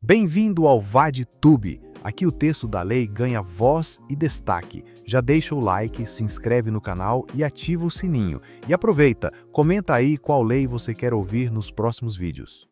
Bem-vindo ao VadTube. Aqui o texto da lei ganha voz e destaque. Já deixa o like, se inscreve no canal e ativa o sininho. E aproveita, comenta aí qual lei você quer ouvir nos próximos vídeos.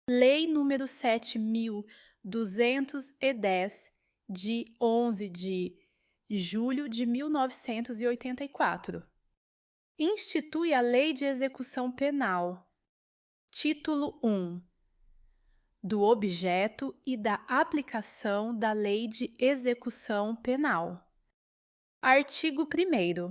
Lei número 7.210, de 11 de julho de 1984. Institui a Lei de Execução Penal. Título 1. Do objeto e da aplicação da Lei de Execução Penal. Artigo 1º.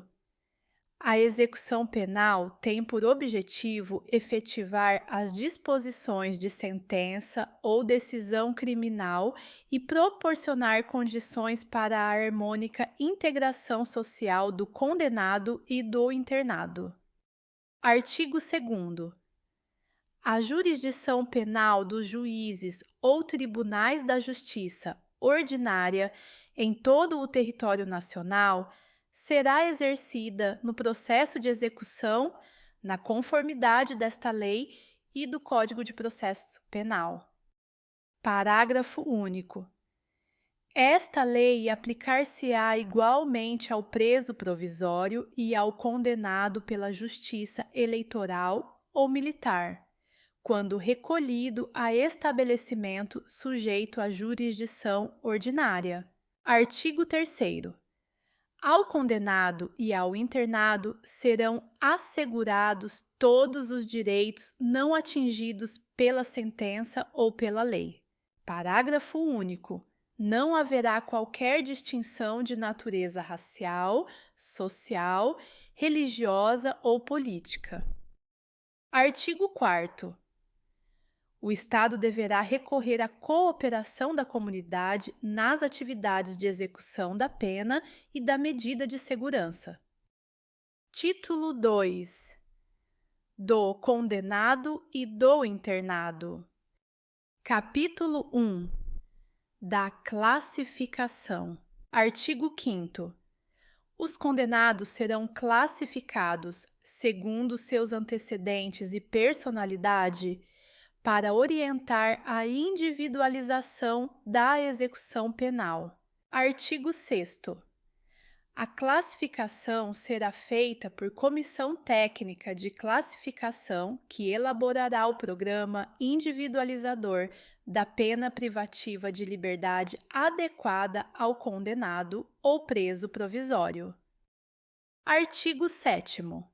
A execução penal tem por objetivo efetivar as disposições de sentença ou decisão criminal e proporcionar condições para a harmônica integração social do condenado e do internado. Artigo 2º. A jurisdição penal dos juízes ou tribunais da justiça ordinária em todo o território nacional será exercida no processo de execução, na conformidade desta lei e do Código de Processo Penal. Parágrafo único. Esta lei aplicar-se-á igualmente ao preso provisório e ao condenado pela Justiça Eleitoral ou Militar, quando recolhido a estabelecimento sujeito à jurisdição ordinária. Artigo 3º. Ao condenado e ao internado serão assegurados todos os direitos não atingidos pela sentença ou pela lei. Parágrafo único. Não haverá qualquer distinção de natureza racial, social, religiosa ou política. Artigo 4º. O Estado deverá recorrer à cooperação da comunidade nas atividades de execução da pena e da medida de segurança. Título 2. Do condenado e do internado. Capítulo 1. Da classificação. Artigo 5º. Os condenados serão classificados, segundo seus antecedentes e personalidade, para orientar a individualização da execução penal. Artigo 6º. A classificação será feita por comissão técnica de classificação que elaborará o programa individualizador da pena privativa de liberdade adequada ao condenado ou preso provisório. Artigo 7º.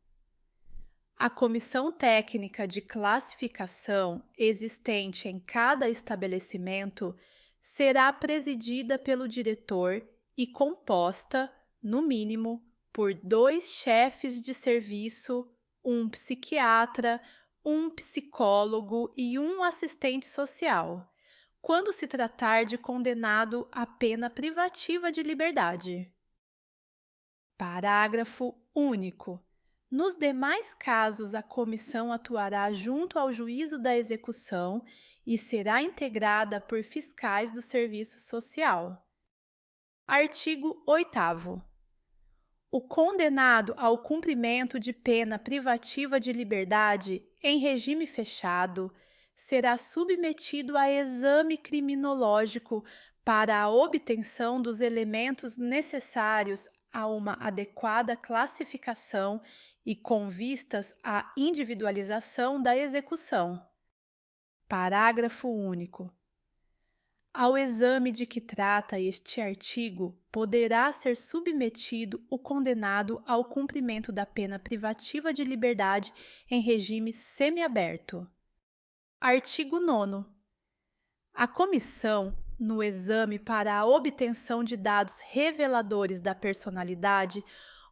A comissão técnica de classificação existente em cada estabelecimento será presidida pelo diretor e composta, no mínimo, por 2 chefes de serviço, um psiquiatra, um psicólogo e um assistente social, quando se tratar de condenado à pena privativa de liberdade. Parágrafo único. Nos demais casos, a comissão atuará junto ao juízo da execução e será integrada por fiscais do serviço social. Artigo 8º. O condenado ao cumprimento de pena privativa de liberdade em regime fechado será submetido a exame criminológico para a obtenção dos elementos necessários a uma adequada classificação e com vistas à individualização da execução. Parágrafo único. Ao exame de que trata este artigo, poderá ser submetido o condenado ao cumprimento da pena privativa de liberdade em regime semiaberto. Artigo 9º. A comissão, no exame para a obtenção de dados reveladores da personalidade,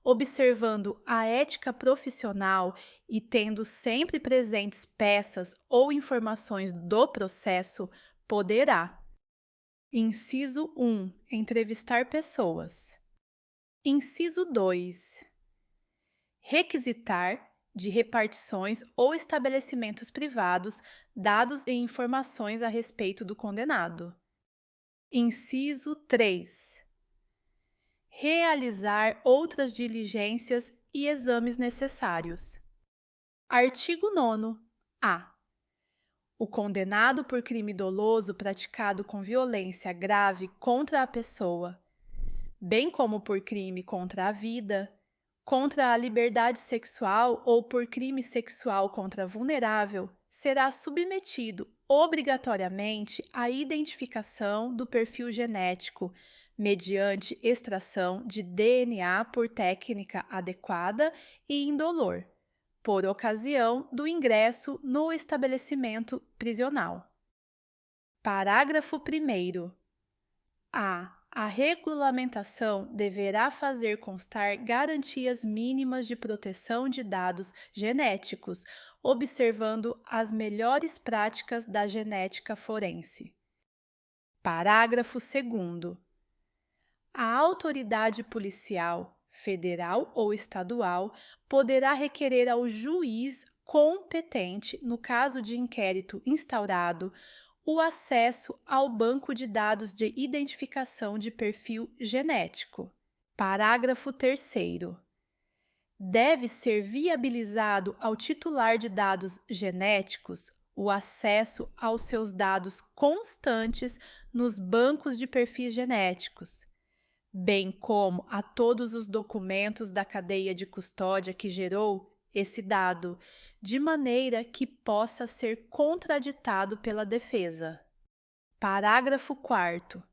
observando a ética profissional e tendo sempre presentes peças ou informações do processo, poderá: Inciso 1. Entrevistar pessoas. Inciso 2. Requisitar, de repartições ou estabelecimentos privados, dados e informações a respeito do condenado. Inciso 3. Realizar outras diligências e exames necessários. Artigo 9º. A. O condenado por crime doloso praticado com violência grave contra a pessoa, bem como por crime contra a vida, contra a liberdade sexual ou por crime sexual contra vulnerável, será submetido obrigatoriamente à identificação do perfil genético mediante extração de DNA por técnica adequada e indolor, por ocasião do ingresso no estabelecimento prisional. Parágrafo 1º. A regulamentação deverá fazer constar garantias mínimas de proteção de dados genéticos, observando as melhores práticas da genética forense. Parágrafo 2º. A autoridade policial, federal ou estadual, poderá requerer ao juiz competente, no caso de inquérito instaurado, o acesso ao banco de dados de identificação de perfil genético. Parágrafo 3º. Deve ser viabilizado ao titular de dados genéticos o acesso aos seus dados constantes nos bancos de perfis genéticos, bem como a todos os documentos da cadeia de custódia que gerou esse dado, de maneira que possa ser contraditado pela defesa. Parágrafo 4º.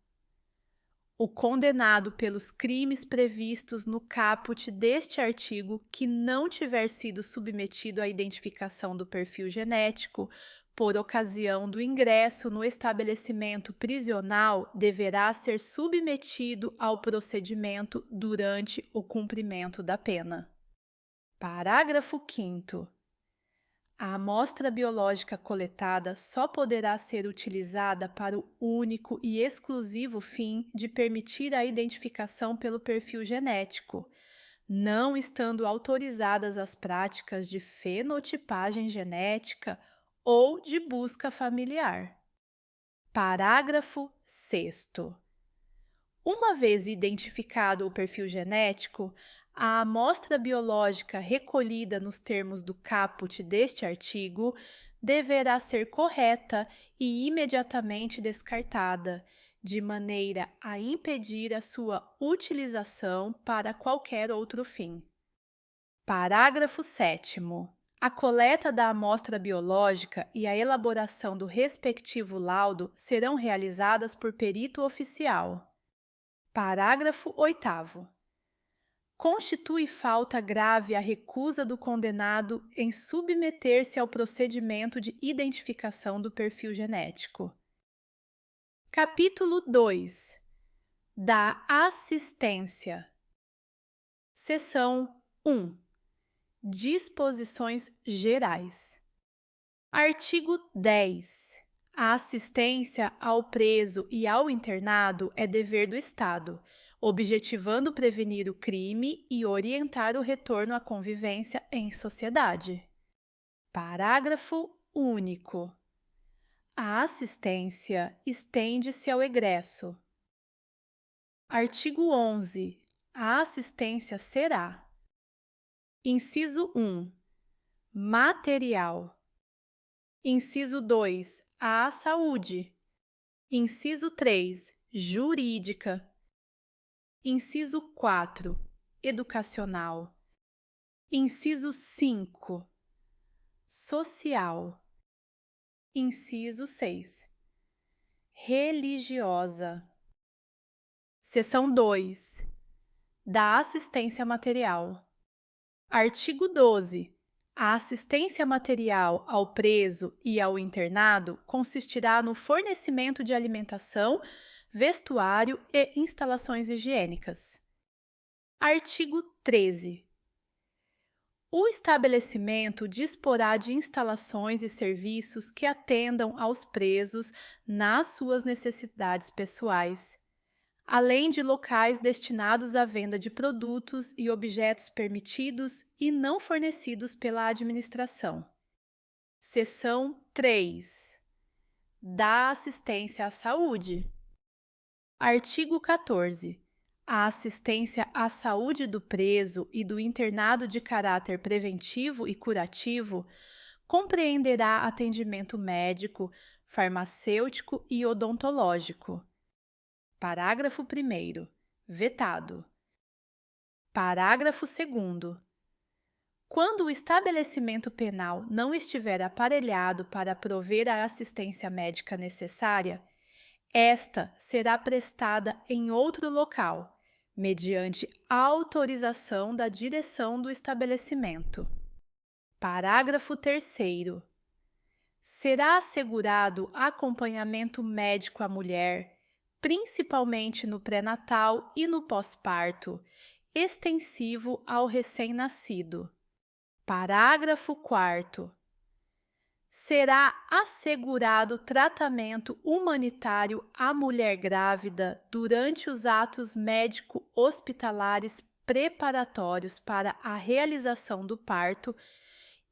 O condenado pelos crimes previstos no caput deste artigo que não tiver sido submetido à identificação do perfil genético por ocasião do ingresso no estabelecimento prisional deverá ser submetido ao procedimento durante o cumprimento da pena. Parágrafo 5º. A amostra biológica coletada só poderá ser utilizada para o único e exclusivo fim de permitir a identificação pelo perfil genético, não estando autorizadas as práticas de fenotipagem genética ou de busca familiar. Parágrafo 6º. Uma vez identificado o perfil genético, a amostra biológica recolhida nos termos do caput deste artigo deverá ser correta e imediatamente descartada, de maneira a impedir a sua utilização para qualquer outro fim. Parágrafo 7º. A coleta da amostra biológica e a elaboração do respectivo laudo serão realizadas por perito oficial. Parágrafo 8º. Constitui falta grave a recusa do condenado em submeter-se ao procedimento de identificação do perfil genético. Capítulo 2. Da assistência. Seção 1. Disposições gerais. Artigo 10. A assistência ao preso e ao internado é dever do Estado, objetivando prevenir o crime e orientar o retorno à convivência em sociedade. Parágrafo único. A assistência estende-se ao egresso. Artigo 11. A assistência será: Inciso 1. Material. Inciso 2. À saúde. Inciso 3. Jurídica. Inciso 4. Educacional. Inciso 5. Social. Inciso 6. Religiosa. Seção 2. Da assistência material. Artigo 12. A assistência material ao preso e ao internado consistirá no fornecimento de alimentação, vestuário e instalações higiênicas. Artigo 13. O estabelecimento disporá de instalações e serviços que atendam aos presos nas suas necessidades pessoais, além de locais destinados à venda de produtos e objetos permitidos e não fornecidos pela administração. Seção 3. Da assistência à saúde. Artigo 14. A assistência à saúde do preso e do internado de caráter preventivo e curativo compreenderá atendimento médico, farmacêutico e odontológico. Parágrafo 1º. Vetado. Parágrafo 2º. Quando o estabelecimento penal não estiver aparelhado para prover a assistência médica necessária, esta será prestada em outro local, mediante autorização da direção do estabelecimento. Parágrafo 3º. Será assegurado acompanhamento médico à mulher, principalmente no pré-natal e no pós-parto, extensivo ao recém-nascido. Parágrafo 4º. Será assegurado tratamento humanitário à mulher grávida durante os atos médico-hospitalares preparatórios para a realização do parto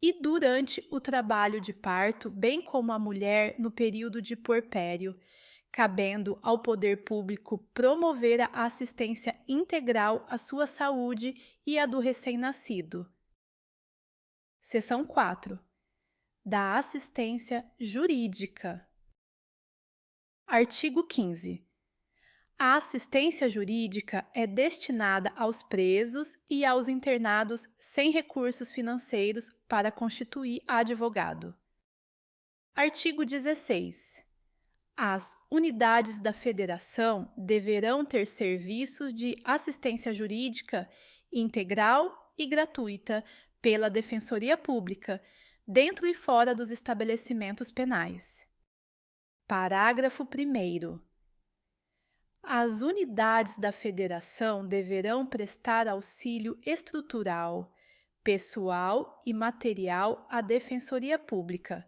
e durante o trabalho de parto, bem como a mulher no período de puerpério, cabendo ao poder público promover a assistência integral à sua saúde e à do recém-nascido. Seção 4. Da assistência jurídica. Artigo 15. A assistência jurídica é destinada aos presos e aos internados sem recursos financeiros para constituir advogado. Artigo 16. As unidades da Federação deverão ter serviços de assistência jurídica integral e gratuita pela Defensoria Pública, dentro e fora dos estabelecimentos penais. Parágrafo 1º. As unidades da Federação deverão prestar auxílio estrutural, pessoal e material à Defensoria Pública,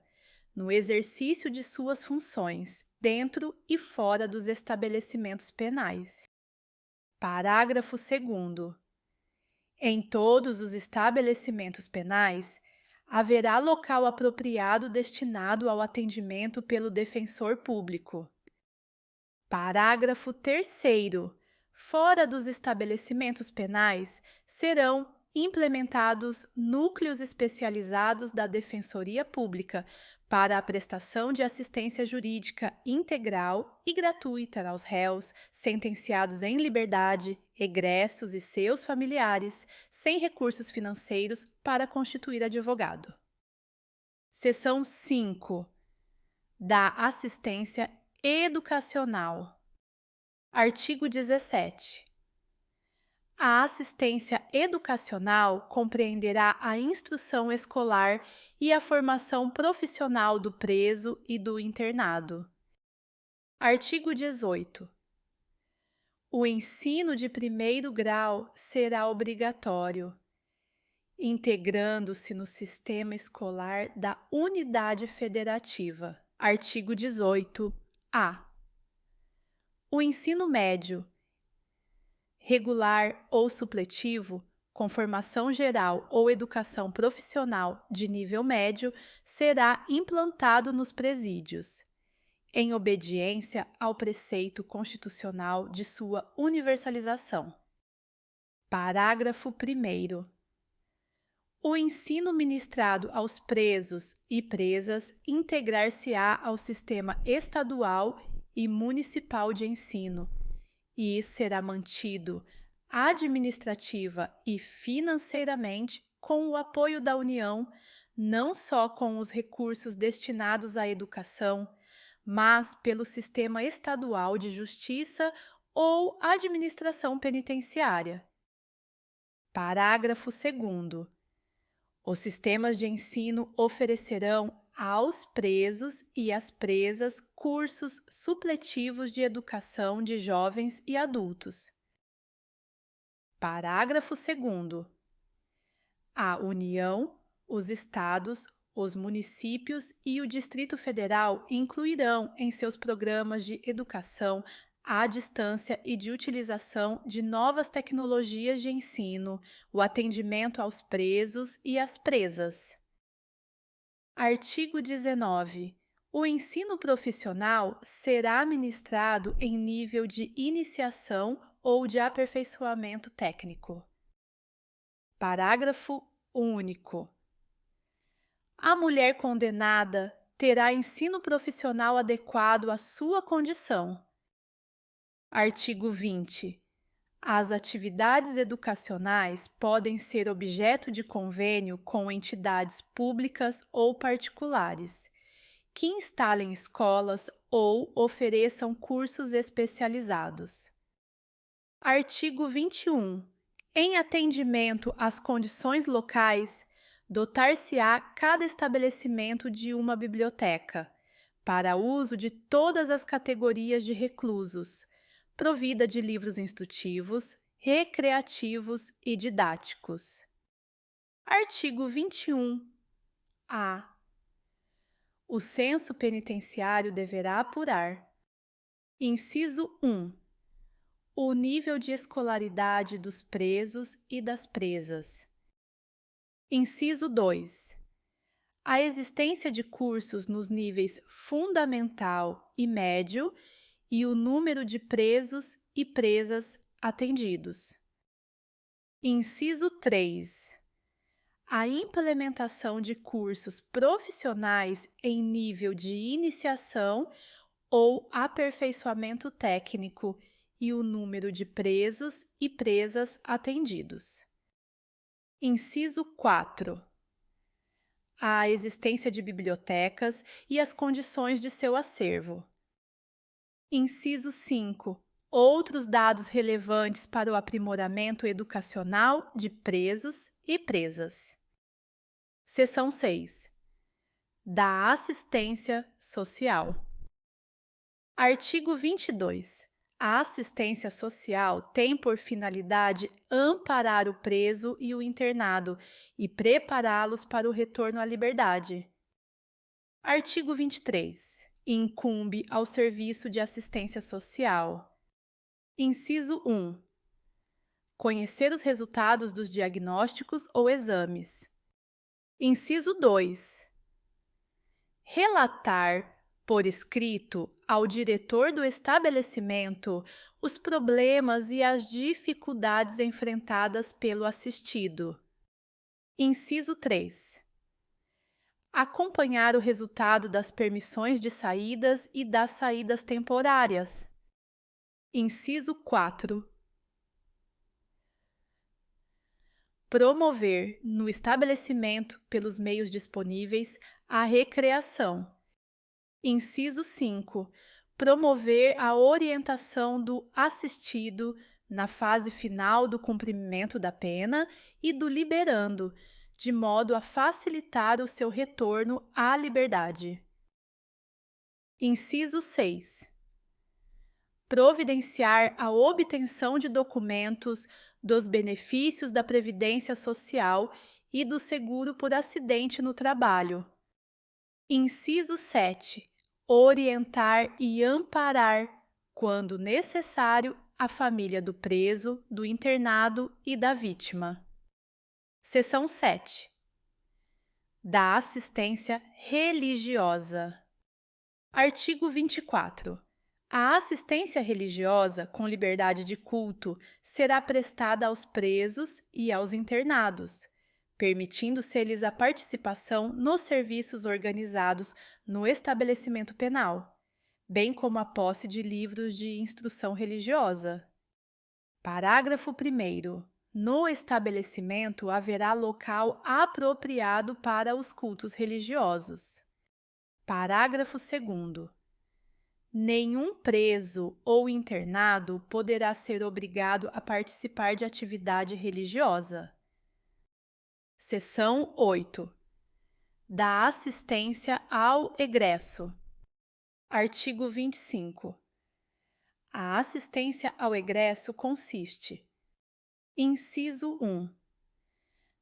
no exercício de suas funções, dentro e fora dos estabelecimentos penais. Parágrafo 2º. Em todos os estabelecimentos penais, haverá local apropriado destinado ao atendimento pelo defensor público. Parágrafo 3º. Fora dos estabelecimentos penais, serão implementados núcleos especializados da Defensoria Pública para a prestação de assistência jurídica integral e gratuita aos réus sentenciados em liberdade, egressos e seus familiares, sem recursos financeiros para constituir advogado. Seção 5. Da assistência educacional. Artigo 17. A assistência educacional compreenderá a instrução escolar e a formação profissional do preso e do internado. Artigo 18. O ensino de primeiro grau será obrigatório, integrando-se no sistema escolar da unidade federativa. Artigo 18-A. O ensino médio, regular ou supletivo, com formação geral ou educação profissional de nível médio, será implantado nos presídios, em obediência ao preceito constitucional de sua universalização. Parágrafo 1º. O ensino ministrado aos presos e presas integrar-se-á ao sistema estadual e municipal de ensino e será mantido administrativa e financeiramente com o apoio da União, não só com os recursos destinados à educação, mas pelo sistema estadual de justiça ou administração penitenciária. Parágrafo 2º. Os sistemas de ensino oferecerão aos presos e às presas cursos supletivos de educação de jovens e adultos. Parágrafo 2º. A União, os estados, os municípios e o Distrito Federal incluirão em seus programas de educação à distância e de utilização de novas tecnologias de ensino, o atendimento aos presos e às presas. Artigo 19. O ensino profissional será ministrado em nível de iniciação ou de aperfeiçoamento técnico. Parágrafo único. A mulher condenada terá ensino profissional adequado à sua condição. Artigo 20. As atividades educacionais podem ser objeto de convênio com entidades públicas ou particulares, que instalem escolas ou ofereçam cursos especializados. Artigo 21. Em atendimento às condições locais, dotar-se-á cada estabelecimento de uma biblioteca, para uso de todas as categorias de reclusos, provida de livros instrutivos, recreativos e didáticos. Artigo 21-A. O censo penitenciário deverá apurar: inciso 1. O nível de escolaridade dos presos e das presas. Inciso 2. A existência de cursos nos níveis fundamental e médio e o número de presos e presas atendidos. Inciso 3. A implementação de cursos profissionais em nível de iniciação ou aperfeiçoamento técnico e o número de presos e presas atendidos. Inciso 4. A existência de bibliotecas e as condições de seu acervo. Inciso 5. Outros dados relevantes para o aprimoramento educacional de presos e presas. Seção 6. Da assistência social. Artigo 22. A assistência social tem por finalidade amparar o preso e o internado e prepará-los para o retorno à liberdade. Artigo 23. Incumbe ao Serviço de Assistência Social. Inciso 1. Conhecer os resultados dos diagnósticos ou exames. Inciso 2. Relatar por escrito ao diretor do estabelecimento os problemas e as dificuldades enfrentadas pelo assistido. Inciso 3. Acompanhar o resultado das permissões de saídas e das saídas temporárias. Inciso 4. Promover no estabelecimento, pelos meios disponíveis, a recreação. Inciso 5. Promover a orientação do assistido na fase final do cumprimento da pena e do liberando, de modo a facilitar o seu retorno à liberdade. Inciso 6. Providenciar a obtenção de documentos dos benefícios da Previdência Social e do seguro por acidente no trabalho. Inciso 7. Orientar e amparar, quando necessário, a família do preso, do internado e da vítima. Seção 7. Da assistência religiosa. Artigo 24. A assistência religiosa com liberdade de culto será prestada aos presos e aos internados, permitindo-se-lhes a participação nos serviços organizados no estabelecimento penal, bem como a posse de livros de instrução religiosa. Parágrafo 1º. No estabelecimento haverá local apropriado para os cultos religiosos. Parágrafo 2º. Nenhum preso ou internado poderá ser obrigado a participar de atividade religiosa. Seção 8. Da assistência ao egresso. Artigo 25. A assistência ao egresso consiste: inciso 1.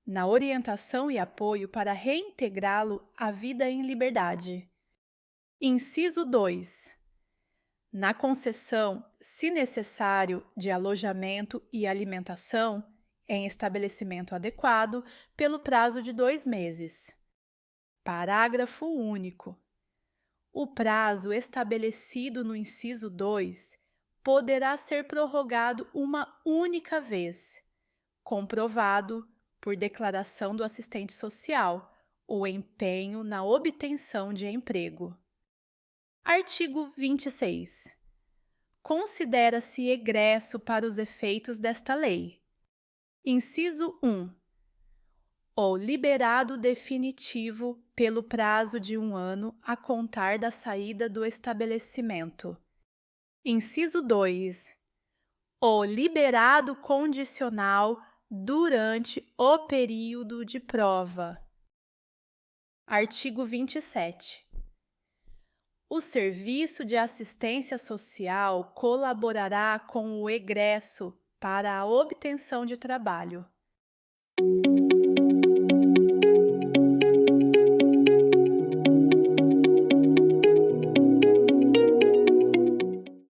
Na orientação e apoio para reintegrá-lo à vida em liberdade. Inciso 2. Na concessão, se necessário, de alojamento e alimentação em estabelecimento adequado pelo prazo de 2 meses. Parágrafo único. O prazo estabelecido no inciso 2 poderá ser prorrogado uma única vez, comprovado por declaração do assistente social o empenho na obtenção de emprego. Artigo 26. Considera-se egresso para os efeitos desta lei: inciso 1. O liberado definitivo pelo prazo de 1 ano a contar da saída do estabelecimento. Inciso 2. O liberado condicional durante o período de prova. Artigo 27. O Serviço de Assistência Social colaborará com o egresso para a obtenção de trabalho.